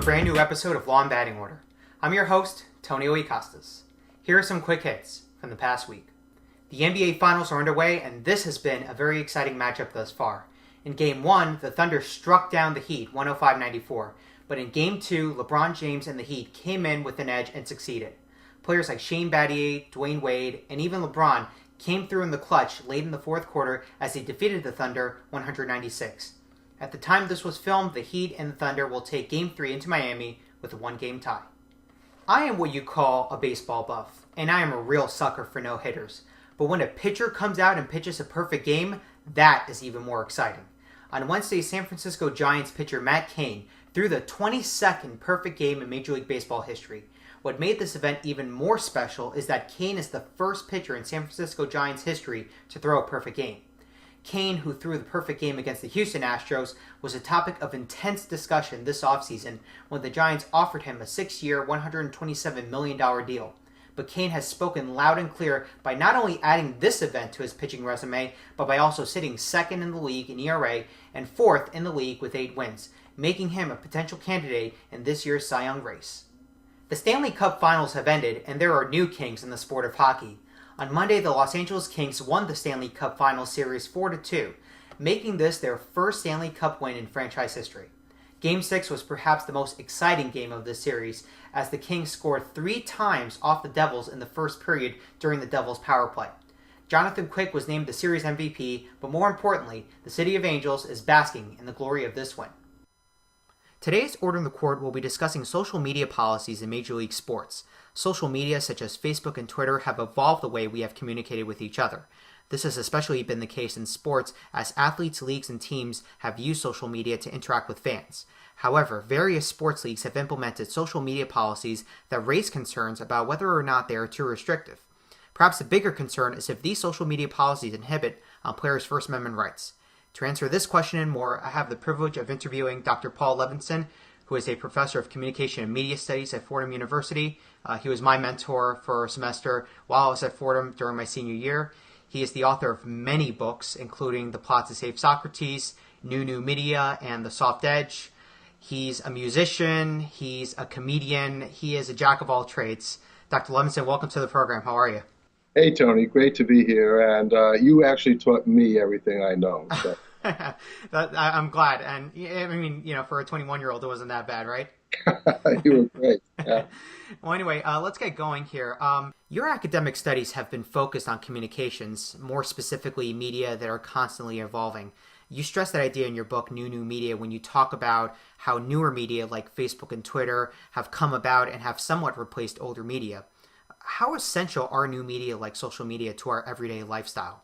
brand new episode of Law and Batting Order. I'm your host, Tony Costas. Here are some quick hits from the past week. The NBA Finals are underway, and this has been a very exciting matchup thus far. In Game 1, the Thunder struck down the Heat 105-94, but in Game 2, LeBron James and the Heat came in with an edge and succeeded. Players like Shane Battier, Dwayne Wade, and even LeBron came through in the clutch late in the fourth quarter as they defeated the Thunder 196. At the time this was filmed, the Heat and the Thunder will take Game 3 into Miami with a one-game tie. I am what you call a baseball buff, and I am a real sucker for no-hitters. But when a pitcher comes out and pitches a perfect game, that is even more exciting. On Wednesday, San Francisco Giants pitcher Matt Cain threw the 22nd perfect game in Major League Baseball history. What made this event even more special is that Cain is the first pitcher in San Francisco Giants history to throw a perfect game. Cain, who threw the perfect game against the Houston Astros, was a topic of intense discussion this offseason when the Giants offered him a 6-year, $127 million deal. But Cain has spoken loud and clear by not only adding this event to his pitching resume, but by also sitting second in the league in ERA and fourth in the league with 8 wins, making him a potential candidate in this year's Cy Young race. The Stanley Cup Finals have ended, and there are new kings in the sport of hockey. On Monday, the Los Angeles Kings won the Stanley Cup Finals Series 4-2, making this their first Stanley Cup win in franchise history. Game 6 was perhaps the most exciting game of this series, as the Kings scored 3 times off the Devils in the first period during the Devils' power play. Jonathan Quick was named the series MVP, but more importantly, the City of Angels is basking in the glory of this win. Today's Order in the Court will be discussing social media policies in Major League sports. Social media such as Facebook and Twitter have evolved the way we have communicated with each other. This has especially been the case in sports as athletes, leagues, and teams have used social media to interact with fans. However, various sports leagues have implemented social media policies that raise concerns about whether or not they are too restrictive. Perhaps the bigger concern is if these social media policies inhibit players' First Amendment rights. To answer this question and more, I have the privilege of interviewing Dr. Paul Levinson, who is a professor of communication and media studies at Fordham University. He was my mentor for a semester while I was at Fordham during my senior year. He is the author of many books, including The Plot to Save Socrates, New Media, and The Soft Edge. He's a musician, he's a comedian, he is a jack of all trades. Dr. Levinson, welcome to the program. How are you? Hey, Tony, great to be here. And you actually taught me everything I know. So. I'm glad. And I mean, for a 21-year-old, it wasn't that bad, right? You were great. Yeah. Well, anyway, let's get going here. Your academic studies have been focused on communications, more specifically media that are constantly evolving. You stress that idea in your book, New Media, when you talk about how newer media like Facebook and Twitter have come about and have somewhat replaced older media. How essential are new media like social media to our everyday lifestyle?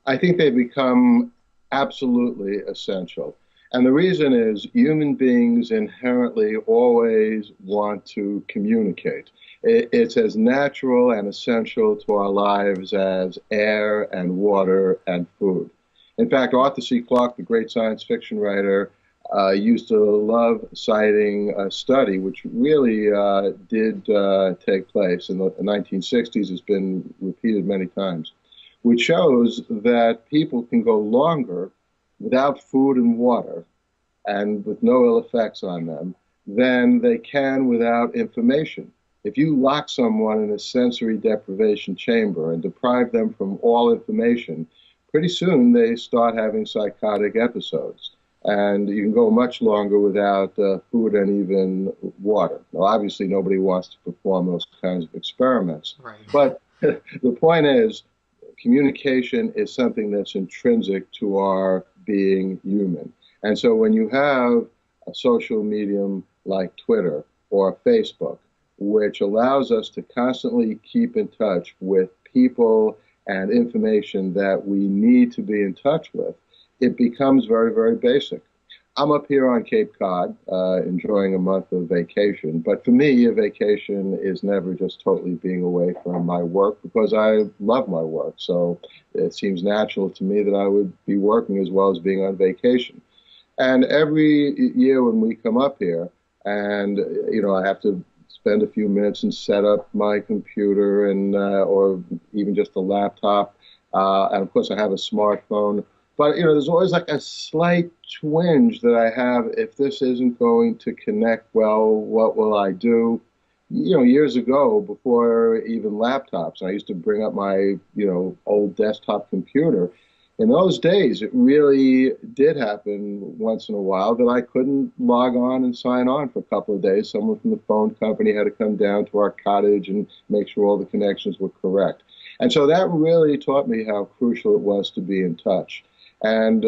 I think they become absolutely essential. And the reason is human beings inherently always want to communicate. It's as natural and essential to our lives as air and water and food. In fact, Arthur C. Clarke, the great science fiction writer, used to love citing a study which really did take place in the 1960s. It's been repeated many times, which shows that people can go longer without food and water and with no ill effects on them than they can without information. If you lock someone in a sensory deprivation chamber and deprive them from all information, pretty soon they start having psychotic episodes. And you can go much longer without food and even water. Now, obviously, nobody wants to perform those kinds of experiments. Right. But the point is, communication is something that's intrinsic to our being human. And so when you have a social medium like Twitter or Facebook, which allows us to constantly keep in touch with people and information that we need to be in touch with, it becomes very, very basic. I'm up here on Cape Cod enjoying a month of vacation, but for me, a vacation is never just totally being away from my work because I love my work. So it seems natural to me that I would be working as well as being on vacation. And every year when we come up here and, I have to spend a few minutes and set up my computer and or even just a laptop. And of course, I have a smartphone. But, there's always like a slight twinge that I have. If this isn't going to connect well, what will I do? Years ago, before even laptops, I used to bring up my, old desktop computer. In those days, it really did happen once in a while that I couldn't log on and sign on for a couple of days. Someone from the phone company had to come down to our cottage and make sure all the connections were correct. And so that really taught me how crucial it was to be in touch. And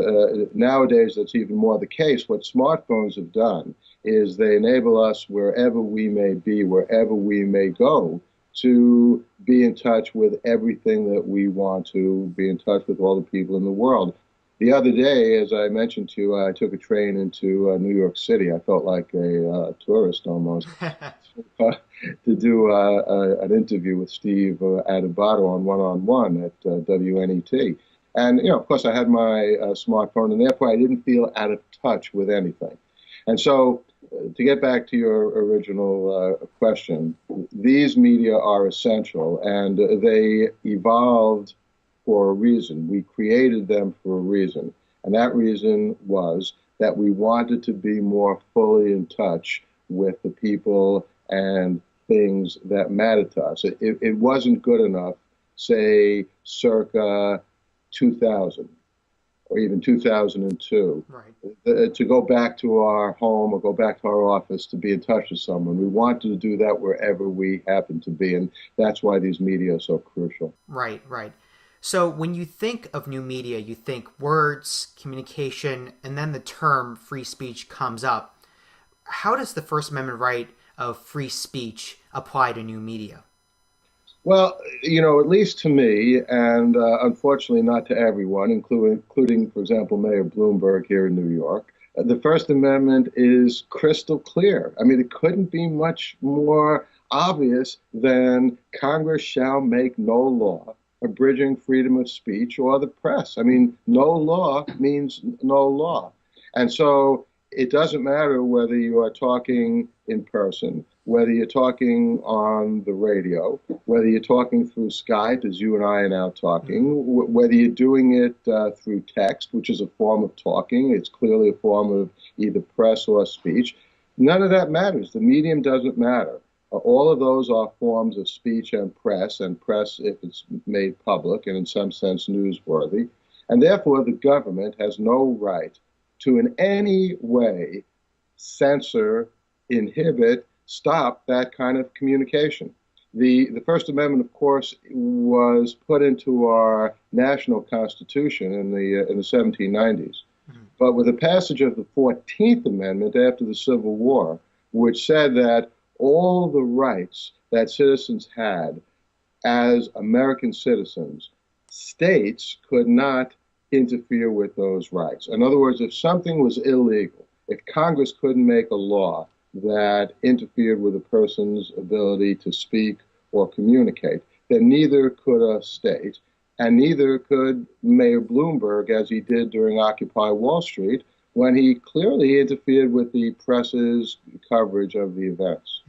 nowadays, that's even more the case. What smartphones have done is they enable us, wherever we may be, wherever we may go, to be in touch with everything that we want to, be in touch with all the people in the world. The other day, as I mentioned to you, I took a train into New York City. I felt like a tourist almost to do an interview with Steve Adubato on One-on-One at WNET. And, of course, I had my smartphone, and therefore I didn't feel out of touch with anything. And so, to get back to your original question, these media are essential, and they evolved for a reason. We created them for a reason, and that reason was that we wanted to be more fully in touch with the people and things that mattered to us. It wasn't good enough, say, circa 2000. Or even 2002, right. To go back to our home or go back to our office to be in touch with someone. We wanted to do that wherever we happen to be, and that's why these media are so crucial. Right, right. So when you think of new media, you think words, communication, and then the term free speech comes up. How does the First Amendment right of free speech apply to new media? Well, at least to me, and unfortunately not to everyone, including, for example, Mayor Bloomberg here in New York, the First Amendment is crystal clear. I mean, it couldn't be much more obvious than Congress shall make no law abridging freedom of speech or the press. I mean, no law means no law. And so it doesn't matter whether you are talking in person, whether you're talking on the radio, whether you're talking through Skype, as you and I are now talking, whether you're doing it through text, which is a form of talking. It's clearly a form of either press or speech. None of that matters. The medium doesn't matter. All of those are forms of speech and press if it's made public and in some sense newsworthy. And therefore, the government has no right to in any way censor, inhibit, stop that kind of communication. The First Amendment, of course, was put into our national constitution in the 1790s. But with the passage of the 14th Amendment after the Civil War, which said that all the rights that citizens had as American citizens, states could not interfere with those rights. In other words, if something was illegal, if Congress couldn't make a law that interfered with a person's ability to speak or communicate, then neither could a state, and neither could Mayor Bloomberg, as he did during Occupy Wall Street, when he clearly interfered with the press's coverage of the events.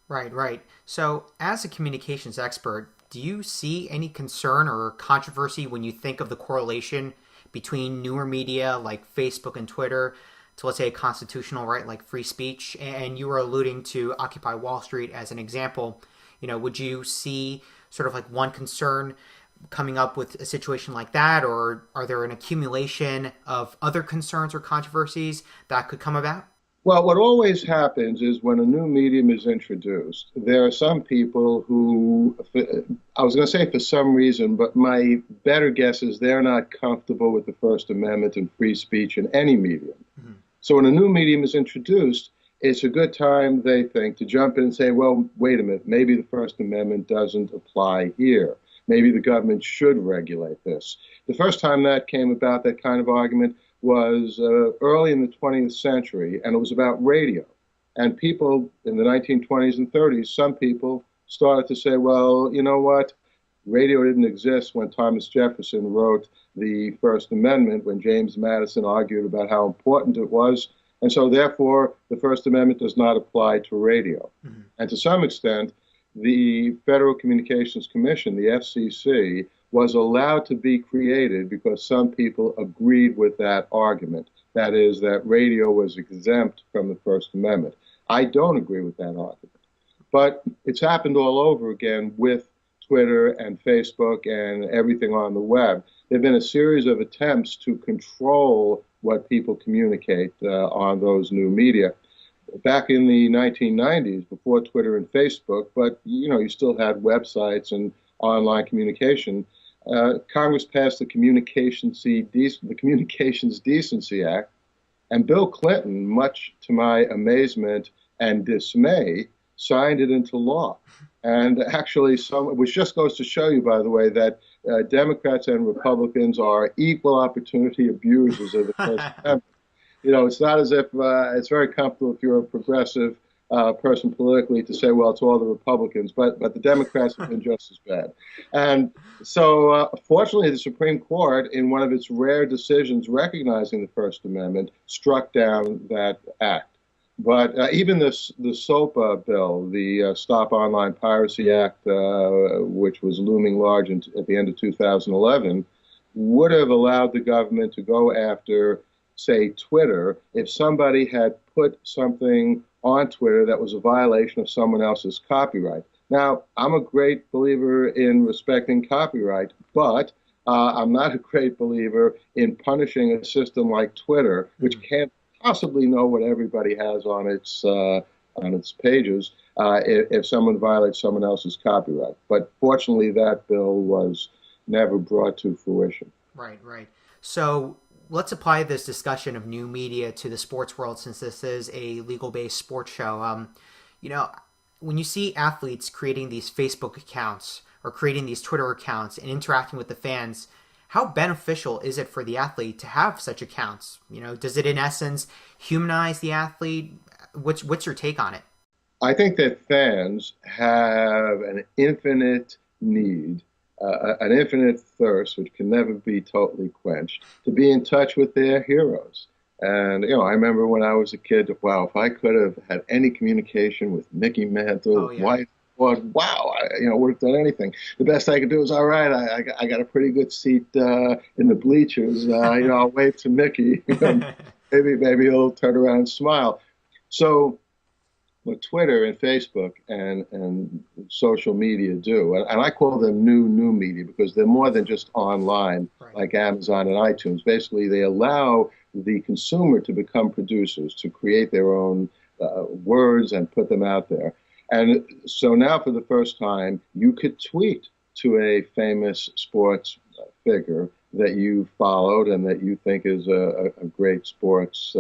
Right, right. So, as a communications expert, do you see any concern or controversy when you think of the correlation between newer media like Facebook and Twitter to, let's say, a constitutional right like free speech? And you were alluding to Occupy Wall Street as an example. Would you see sort of like one concern coming up with a situation like that, or are there an accumulation of other concerns or controversies that could come about? Well, what always happens is when a new medium is introduced, there are some people who, I was going to say for some reason, but my better guess is they're not comfortable with the First Amendment and free speech in any medium. Mm-hmm. So when a new medium is introduced, it's a good time, they think, to jump in and say, well, wait a minute, maybe the First Amendment doesn't apply here. Maybe the government should regulate this. The first time that came about, that kind of argument, was early in the 20th century, and it was about radio. And people in the 1920s and 30s, some people started to say, well, you know what? Radio didn't exist when Thomas Jefferson wrote the First Amendment, when James Madison argued about how important it was. And so, therefore, the First Amendment does not apply to radio. Mm-hmm. And to some extent, the Federal Communications Commission, the FCC, was allowed to be created because some people agreed with that argument. That is, that radio was exempt from the First Amendment. I don't agree with that argument. But it's happened all over again with Twitter and Facebook and everything on the web. There have been a series of attempts to control what people communicate on those new media. Back in the 1990s, before Twitter and Facebook, but you still had websites and online communication. Congress passed the Communications Decency Act, and Bill Clinton, much to my amazement and dismay, signed it into law. And actually, which just goes to show you, by the way, that Democrats and Republicans are equal opportunity abusers of the First Amendment. It's not as if it's very comfortable if you're a progressive person politically to say, well, it's all the Republicans, but the Democrats have been just as bad. And so, fortunately, the Supreme Court, in one of its rare decisions recognizing the First Amendment, struck down that act. But even the SOPA bill, the Stop Online Piracy Act, which was looming large at the end of 2011, would have allowed the government to go after, say, Twitter, if somebody had put something on Twitter that was a violation of someone else's copyright. Now, I'm a great believer in respecting copyright, but I'm not a great believer in punishing a system like Twitter, which can't possibly know what everybody has on its pages if someone violates someone else's copyright. But fortunately, that bill was never brought to fruition. Right. So let's apply this discussion of new media to the sports world, since this is a legal-based sports show. When you see athletes creating these Facebook accounts or creating these Twitter accounts and interacting with the fans, how beneficial is it for the athlete to have such accounts? Does it in essence humanize the athlete? What's your take on it? I think that fans have an infinite need, an infinite thirst, which can never be totally quenched, to be in touch with their heroes. And, I remember when I was a kid, wow, if I could have had any communication with Mickey Mantle, White, wow, I would have done anything. The best I could do is, all right, I got a pretty good seat in the bleachers. I'll wave to Mickey. Maybe he'll turn around and smile. So what Twitter and Facebook and social media do, and I call them new media because they're more than just online, right, like Amazon and iTunes. Basically, they allow the consumer to become producers, to create their own words and put them out there. And so now, for the first time, you could tweet to a famous sports figure that you followed and that you think is a great sports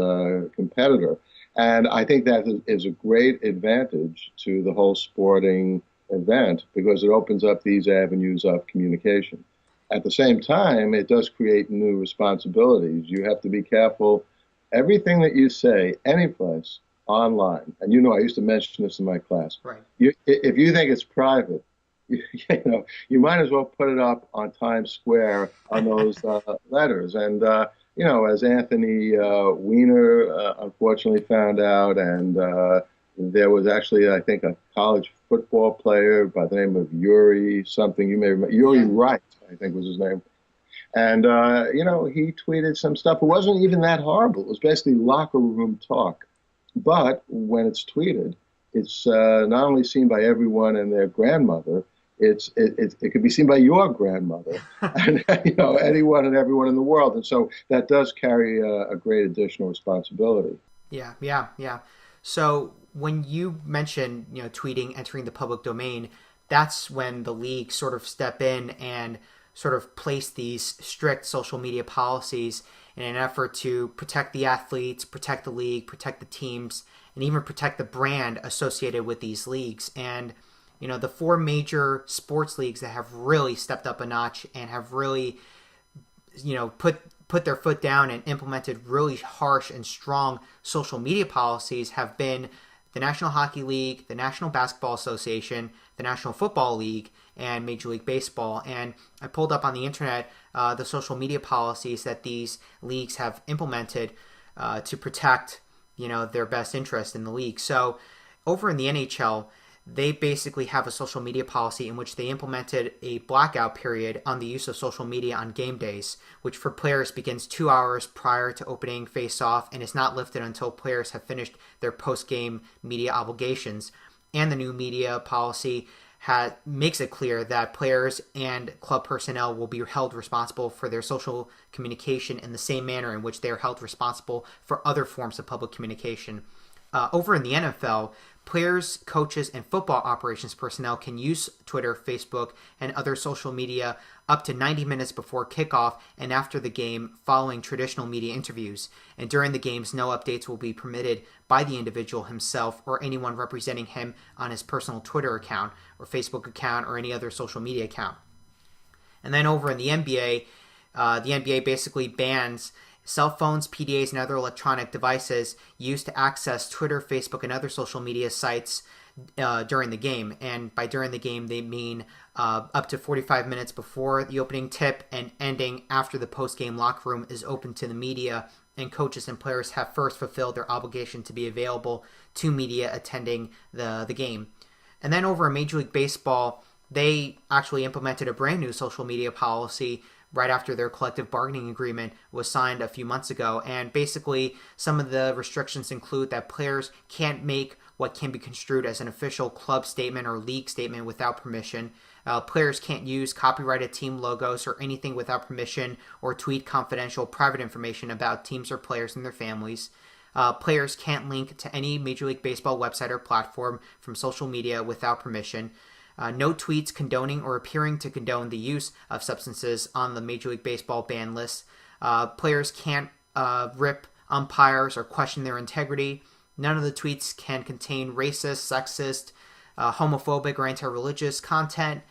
competitor. And I think that is a great advantage to the whole sporting event because it opens up these avenues of communication. At the same time, it does create new responsibilities. You have to be careful. Everything that you say, any place, online, and I used to mention this in my class. Right. If you think it's private, you might as well put it up on Times Square on those letters. And as Anthony Weiner unfortunately found out, and there was actually, I think, a college football player by the name of Yuri something. You may remember Yuri Wright, I think was his name. And he tweeted some stuff. It wasn't even that horrible. It was basically locker room talk. But when it's tweeted, it's not only seen by everyone and their grandmother, it could be seen by your grandmother and anyone and everyone in the world. And so that does carry a great additional responsibility. Yeah. So when you mention tweeting entering the public domain, that's when the league sort of step in and sort of place these strict social media policies in an effort to protect the athletes, protect the league, protect the teams, and even protect the brand associated with these leagues. And, the four major sports leagues that have really stepped up a notch and have really, put their foot down and implemented really harsh and strong social media policies have been the National Hockey League, the National Basketball Association, the National Football League, and Major League Baseball. And I pulled up on the internet the social media policies that these leagues have implemented to protect, their best interest in the league. So over in the NHL, they basically have a social media policy in which they implemented a blackout period on the use of social media on game days, which for players begins 2 hours prior to opening face-off and is not lifted until players have finished their post-game media obligations. And the new media policy makes it clear that players and club personnel will be held responsible for their social communication in the same manner in which they are held responsible for other forms of public communication. Over in the NFL, players, coaches, and football operations personnel can use Twitter, Facebook, and other social media up to 90 minutes before kickoff and after the game following traditional media interviews. And during the games, no updates will be permitted by the individual himself or anyone representing him on his personal Twitter account or Facebook account or any other social media account. And then over in the NBA basically bans cell phones, PDAs, and other electronic devices used to access Twitter, Facebook, and other social media sites during the game. And by during the game, they mean up to 45 minutes before the opening tip and ending after the post-game locker room is open to the media, and coaches and players have first fulfilled their obligation to be available to media attending the game. And then over in Major League Baseball, they actually implemented a brand new social media policy right after their collective bargaining agreement was signed a few months ago. And basically, some of the restrictions include that players can't make what can be construed as an official club statement or league statement without permission. Players can't use copyrighted team logos or anything without permission or tweet confidential private information about teams or players and their families. Players can't link to any Major League Baseball website or platform from social media without permission. No tweets condoning or appearing to condone the use of substances on the Major League Baseball ban list. Players can't rip umpires or question their integrity. None of the tweets can contain racist, sexist, homophobic, or anti-religious content.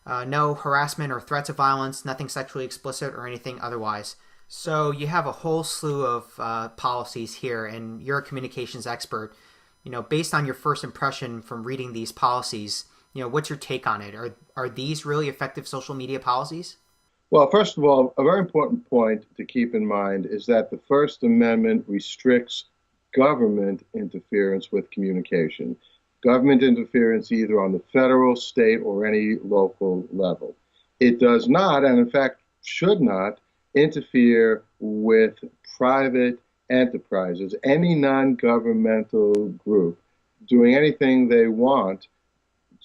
No harassment or threats of violence, nothing sexually explicit or anything otherwise. So you have a whole slew of policies here, and you're a communications expert. Based on your first impression from reading these policies, what's your take on it? Are these really effective social media policies? Well, first of all, a very important point to keep in mind is that the First Amendment restricts government interference with communication. Government interference either on the federal, state, or any local level. It does not, and in fact should not, interfere with private enterprises, any non-governmental group doing anything they want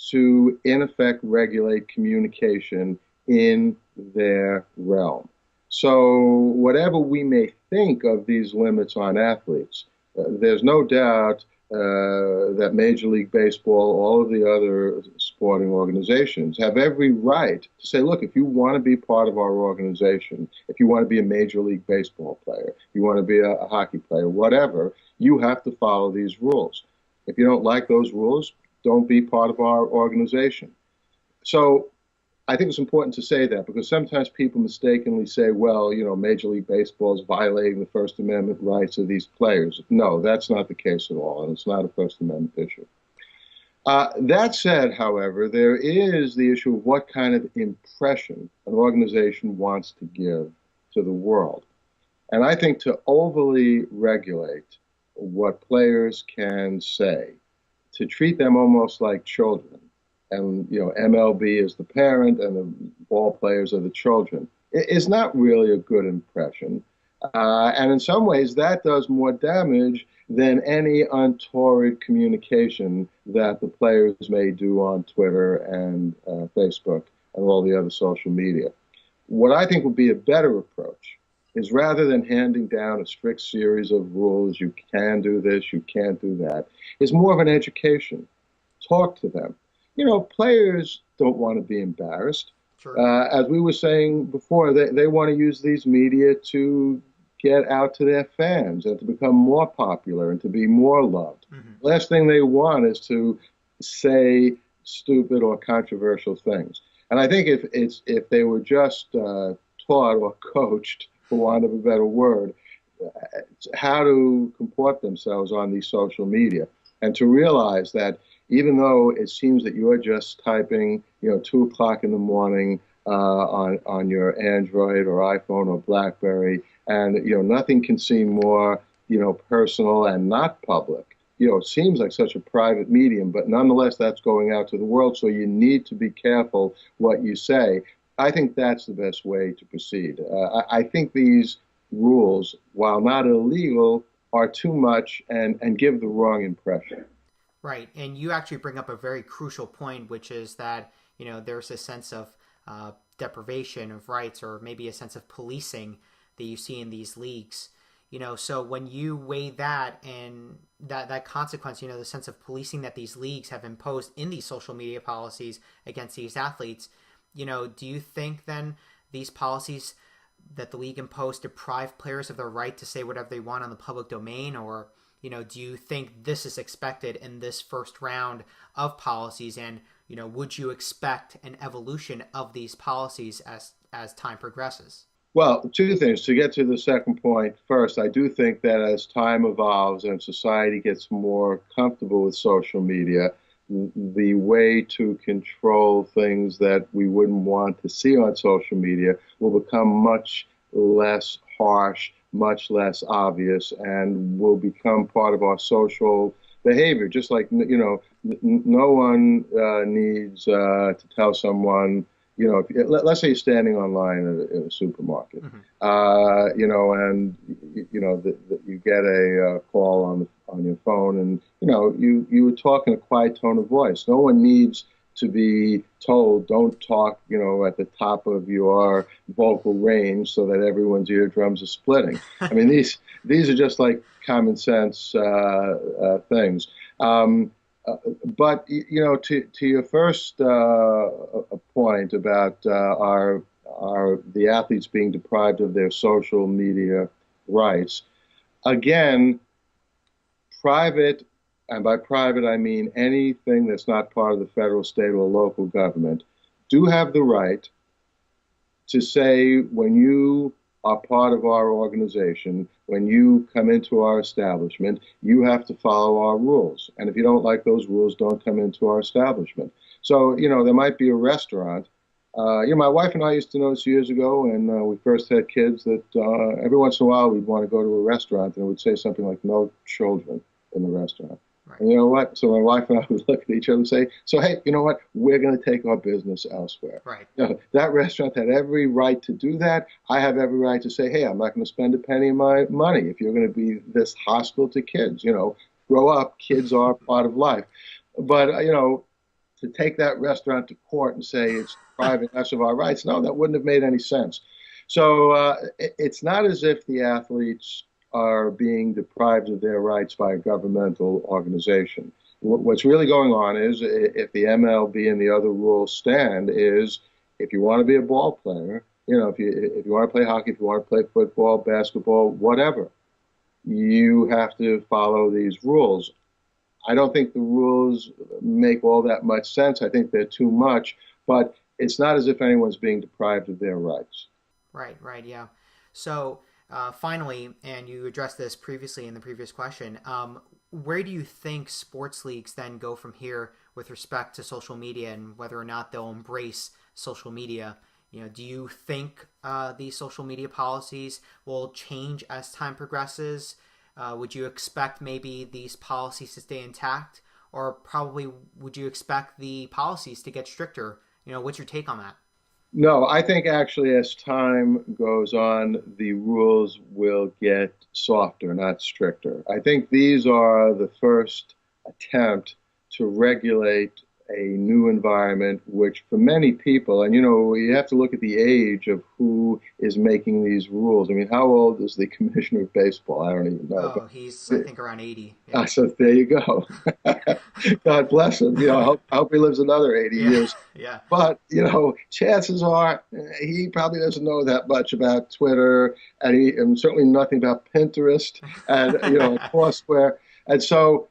to, in effect, regulate communication in their realm. So whatever we may think of these limits on athletes, there's no doubt that Major League Baseball, all of the other sporting organizations have every right to say, look, if you want to be part of our organization, if you want to be a Major League Baseball player, if you want to be a hockey player, whatever, you have to follow these rules. If you don't like those rules, don't be part of our organization. So I think it's important to say that because sometimes people mistakenly say, well, Major League Baseball is violating the First Amendment rights of these players. No, that's not the case at all, and it's not a First Amendment issue. That said, however, there is the issue of what kind of impression an organization wants to give to the world. And I think to overly regulate what players can say, to treat them almost like children, and MLB is the parent and the ball players are the children, is not really a good impression. And in some ways, that does more damage than any untoward communication that the players may do on Twitter and Facebook and all the other social media. What I think would be a better approach is rather than handing down a strict series of rules, you can do this, you can't do that, is more of an education. Talk to them. Players don't want to be embarrassed. Sure. As we were saying before, they want to use these media to get out to their fans and to become more popular and to be more loved. Mm-hmm. Last thing they want is to say stupid or controversial things. And I think if they were just taught or coached, for want of a better word, how to comport themselves on these social media and to realize that even though it seems that you're just typing, 2 o'clock in the morning on your Android or iPhone or BlackBerry, and nothing can seem more, personal and not public seems like such a private medium, but nonetheless, that's going out to the world. So you need to be careful what you say. I think that's the best way to proceed. I think these rules, while not illegal, are too much and give the wrong impression. Right, and you actually bring up a very crucial point, which is that there's a sense of deprivation of rights, or maybe a sense of policing that you see in these leagues. So when you weigh that and that consequence, the sense of policing that these leagues have imposed in these social media policies against these athletes, do you think then these policies that the league imposed deprive players of their right to say whatever they want on the public domain? Or do you think this is expected in this first round of policies? And would you expect an evolution of these policies as time progresses? Well, two things. To get to the second point first, I do think that as time evolves and society gets more comfortable with social media, the way to control things that we wouldn't want to see on social media will become much less harsh, much less obvious, and will become part of our social behavior. Just like, no one needs to tell someone, let's say you're standing online in a supermarket, Mm-hmm. and you get a call on your phone, and you would talk in a quiet tone of voice. No one needs to be told, don't talk, at the top of your vocal range so that everyone's eardrums are splitting. I mean, these are just like common sense things. But to your first point about the athletes being deprived of their social media rights, again, private, and by private I mean anything that's not part of the federal, state, or local government, do have the right to say, when you are part of our organization, when you come into our establishment, you have to follow our rules. And if you don't like those rules, don't come into our establishment. So, there might be a restaurant. My wife and I used to notice years ago when we first had kids that every once in a while we'd want to go to a restaurant and it would say something like, no children in the restaurant. Right. And you know what? So my wife and I would look at each other and say, so, hey, you know what? We're going to take our business elsewhere. Right. That restaurant had every right to do that. I have every right to say, hey, I'm not going to spend a penny of my money if you're going to be this hostile to kids. Grow up. Kids are part of life. But, to take that restaurant to court and say it's depriving us of our rights, no, that wouldn't have made any sense. So it's not as if the athletes are being deprived of their rights by a governmental organization. What's really going on is, if the MLB and the other rules stand, is if you want to be a ball player, if you want to play hockey, if you want to play football, basketball, whatever, you have to follow these rules. I don't think the rules make all that much sense. I think they're too much, but it's not as if anyone's being deprived of their rights. Right, yeah. So finally, and you addressed this previously in the previous question, where do you think sports leagues then go from here with respect to social media and whether or not they'll embrace social media? Do you think these social media policies will change as time progresses? Would you expect maybe these policies to stay intact, or probably would you expect the policies to get stricter? What's your take on that? No, I think actually as time goes on, the rules will get softer, not stricter. I think these are the first attempt to regulate a new environment, which for many people, and you have to look at the age of who is making these rules. I mean, how old is the commissioner of baseball? I don't even know. Oh, he's, I think, around 80. Yeah. So there you go. God bless him. I hope he lives another 80 years. Yeah. But, chances are he probably doesn't know that much about Twitter, and certainly nothing about Pinterest and, Foursquare. And so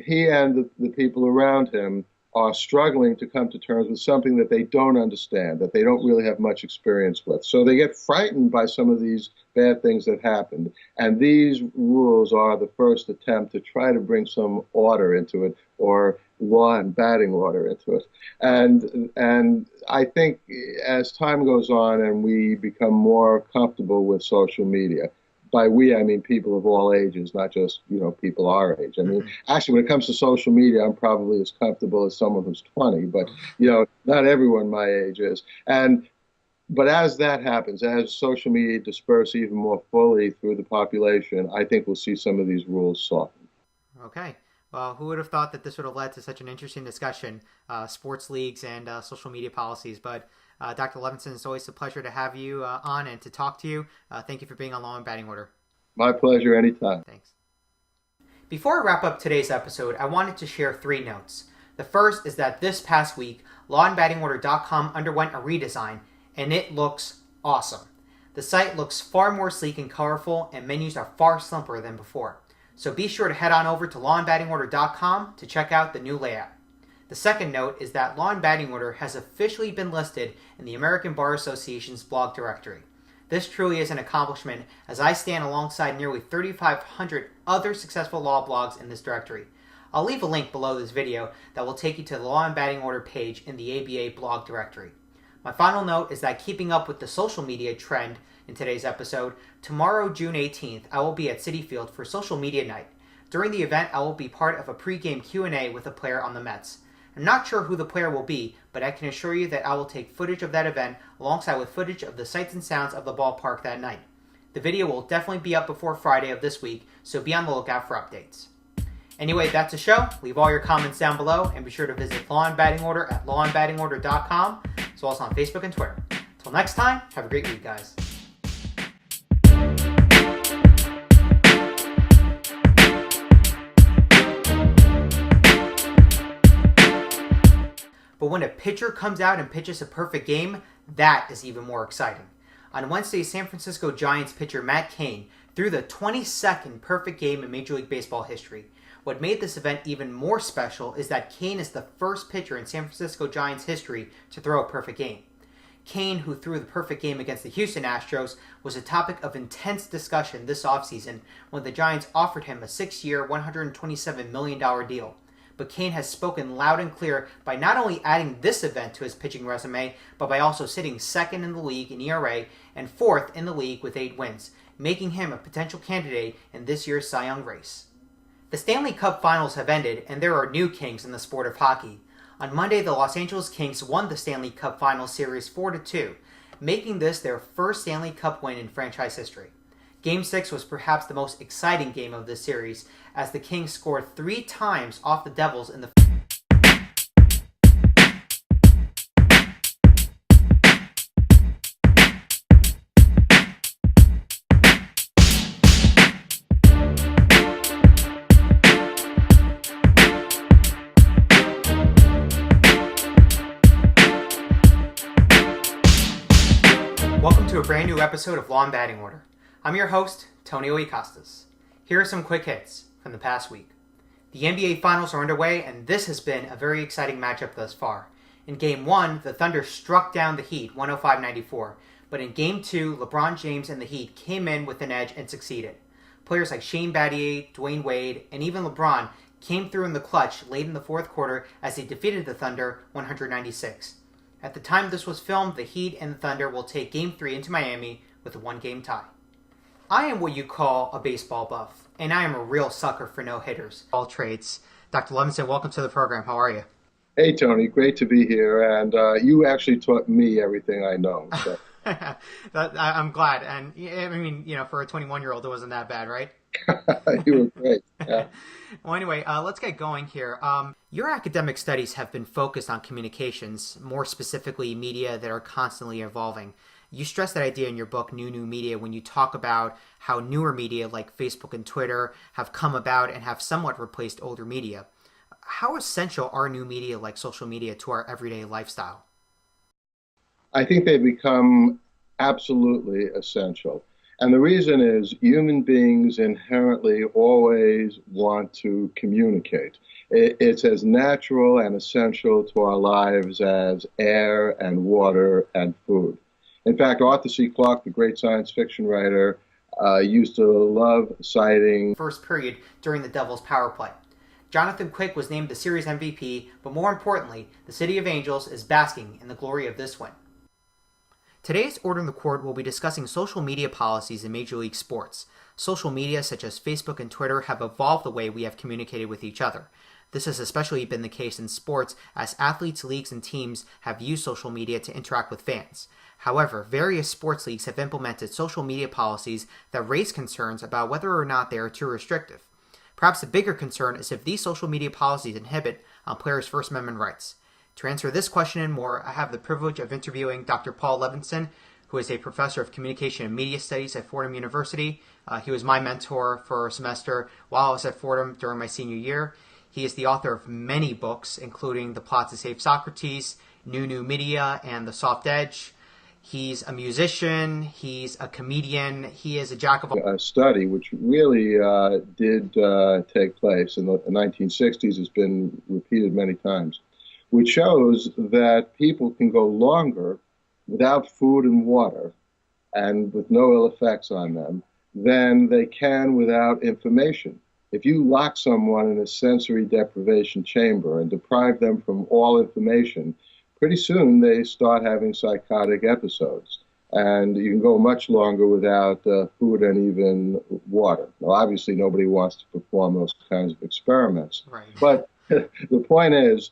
he and the people around him are struggling to come to terms with something that they don't understand, that they don't really have much experience with. So they get frightened by some of these bad things that happened. And these rules are the first attempt to try to bring some order into it, or law and batting order into it. And I think as time goes on and we become more comfortable with social media, by we, I mean people of all ages, not just, people our age. I mean, actually, when it comes to social media, I'm probably as comfortable as someone who's 20, but, not everyone my age is. But as that happens, as social media disperse even more fully through the population, I think we'll see some of these rules soften. Okay. Well, who would have thought that this would have led to such an interesting discussion, sports leagues and social media policies? But Dr. Levinson, it's always a pleasure to have you on and to talk to you. Thank you for being on Law and Batting Order. My pleasure, anytime. Thanks. Before I wrap up today's episode, I wanted to share 3 notes. The first is that this past week, lawandbattingorder.com underwent a redesign, and it looks awesome. The site looks far more sleek and colorful, and menus are far simpler than before. So be sure to head on over to lawandbattingorder.com to check out the new layout. The second note is that Law and Batting Order has officially been listed in the American Bar Association's blog directory. This truly is an accomplishment, as I stand alongside nearly 3,500 other successful law blogs in this directory. I'll leave a link below this video that will take you to the Law and Batting Order page in the ABA blog directory. My final note is that keeping up with the social media trend in today's episode, tomorrow, June 18th, I will be at Citi Field for Social Media Night. During the event, I will be part of a pregame Q&A with a player on the Mets. I'm not sure who the player will be, but I can assure you that I will take footage of that event alongside with footage of the sights and sounds of the ballpark that night. The video will definitely be up before Friday of this week, so be on the lookout for updates. Anyway, that's the show. Leave all your comments down below, and be sure to visit Law and Batting Order at lawandbattingorder.com, as well as on Facebook and Twitter. Until next time, have a great week, guys. But when a pitcher comes out and pitches a perfect game, that is even more exciting. On Wednesday, San Francisco Giants pitcher Matt Cain threw the 22nd perfect game in Major League Baseball history. What made this event even more special is that Cain is the first pitcher in San Francisco Giants history to throw a perfect game. Cain, who threw the perfect game against the Houston Astros, was a topic of intense discussion this offseason when the Giants offered him a 6-year, $127 million deal. But Cain has spoken loud and clear by not only adding this event to his pitching resume, but by also sitting second in the league in ERA and fourth in the league with 8 wins, making him a potential candidate in this year's Cy Young race. The Stanley Cup Finals have ended, and there are new kings in the sport of hockey. On Monday, the Los Angeles Kings won the Stanley Cup Finals series 4-2, making this their first Stanley Cup win in franchise history. Game 6 was perhaps the most exciting game of this series, as the Kings scored 3 times off the Devils in the Welcome to a brand new episode of Law and Batting Order. I'm your host, Tony Costas. Here are some quick hits from the past week. The NBA Finals are underway, and this has been a very exciting matchup thus far. In Game 1, the Thunder struck down the Heat 105-94, but in Game 2, LeBron James and the Heat came in with an edge and succeeded. Players like Shane Battier, Dwayne Wade, and even LeBron came through in the clutch late in the fourth quarter as they defeated the Thunder 196. At the time this was filmed, the Heat and the Thunder will take Game 3 into Miami with a 1-game tie. I am what you call a baseball buff, and I am a real sucker for no-hitters. All traits. Dr. Levinson, welcome to the program. How are you? Hey, Tony. Great to be here. And you actually taught me everything I know. So. I'm glad. And I mean, for a 21-year-old, it wasn't that bad, right? You were great. Yeah. Well, anyway, let's get going here. Your academic studies have been focused on communications, more specifically media that are constantly evolving. You stress that idea in your book, New Media, when you talk about how newer media like Facebook and Twitter have come about and have somewhat replaced older media. How essential are new media like social media to our everyday lifestyle? I think they've become absolutely essential. And the reason is human beings inherently always want to communicate. It's as natural and essential to our lives as air and water and food. In fact, Arthur C. Clarke, the great science fiction writer, used to love citing first period during the Devils' power play. Jonathan Quick was named the series MVP, but more importantly, the City of Angels is basking in the glory of this win. Today's Order in the Court will be discussing social media policies in Major League Sports. Social media such as Facebook and Twitter have evolved the way we have communicated with each other. This has especially been the case in sports as athletes, leagues, and teams have used social media to interact with fans. However, various sports leagues have implemented social media policies that raise concerns about whether or not they are too restrictive. Perhaps the bigger concern is if these social media policies inhibit players' First Amendment rights. To answer this question and more, I have the privilege of interviewing Dr. Paul Levinson, who is a professor of communication and media studies at Fordham University. He was my mentor for a semester while I was at Fordham during my senior year. He is the author of many books, including The Plot to Save Socrates, New Media, and The Soft Edge. He's a musician, he's a comedian, he is a jack of all. A study which really did take place in the 1960s has been repeated many times, which shows that people can go longer without food and water and with no ill effects on them than they can without information. If you lock someone in a sensory deprivation chamber and deprive them from all information, pretty soon they start having psychotic episodes. And you can go much longer without food and even water. Now, obviously, nobody wants to perform those kinds of experiments. Right. But the point is,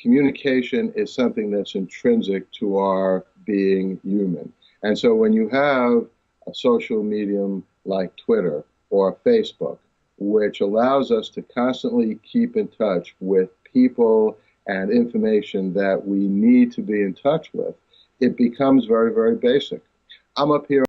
communication is something that's intrinsic to our being human. And so when you have a social medium like Twitter or Facebook, which allows us to constantly keep in touch with people and information that we need to be in touch with, it becomes very, very basic. I'm up here